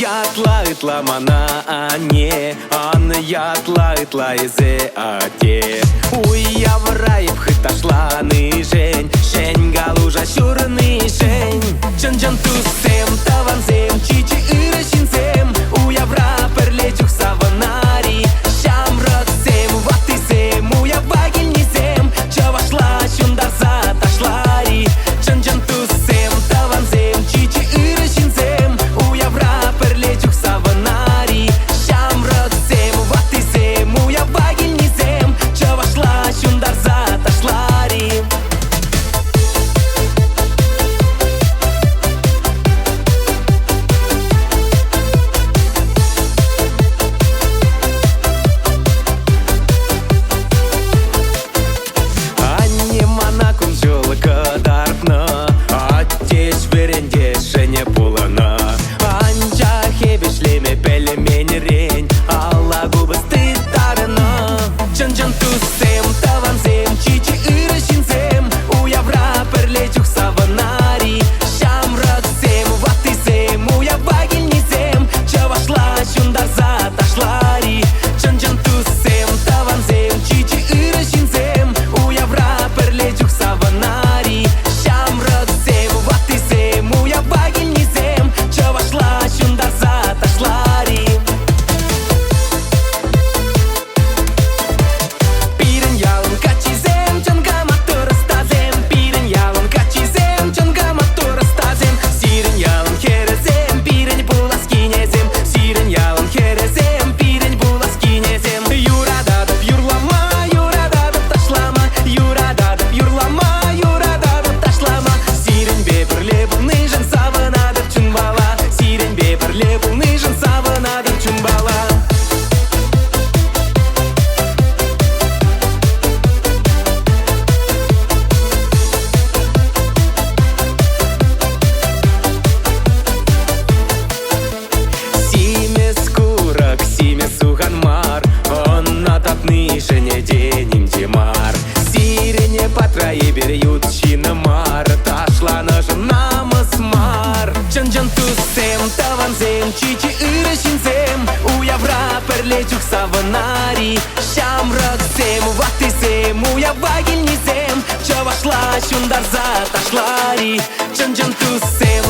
ятла ытламана ане, ан ятла ытла изе ате. Уй яврайып хыташланы жень, шень галужа шурны жень. Чын-чын туссем, тавансем, чичи ырышинсем, у явра перлечух саванари. Шамраксем, ватысем, у явагельнисем, чавашла шундарса ташлари. Чын-чын туссем, тавансем, чичи ырышинсем, у явра перлечух саванари. Шамраксем, ватысем, у явагельнисем, чавашла шундарса ташлари. Шене пулана анча хебешлеме пелемень рень, алла губы стытарна. Чын-чын туссем, тавансем, чичи ырышинсем, у явра перлечух саванари. Шамраксем, ватысем, у явагельнисем, чавашла шундарса ташлари. Чын-чын туссем, тавансем, чичи ырышинсем, у явра перлечух саванари. Шамраксем, ватысем, у явагельнисем, чавашла шундарса ташлари. Пирен ялын качизем, чонга мотор стазем. Пирен ялын качизем, чонга мотор стазем. Сирен ялын херезем, пирен буласкинезем. Сирен ялын херезем, пирен буласкинезем. Юра дадып юрлама, юра дадып ташлама. Юра дадып юрлама, юра дадып ташлама. Сирен бебірле бұл ныжын савынадып чын бала. Сирен бебірле бұл ныжын савынадып чын бала. Симе скурак, симе суханмар, он на татны жене денем демар. Сирене патраи берют чинамар, ташла ножен намасмар. Чын-чын туссем, тавансем, чичи ырышинсем, у явра перлечух саванари. Шамраксем, ватысем, у явагельнисем, чавашла шундарса ташлари. Чын-чын туссем,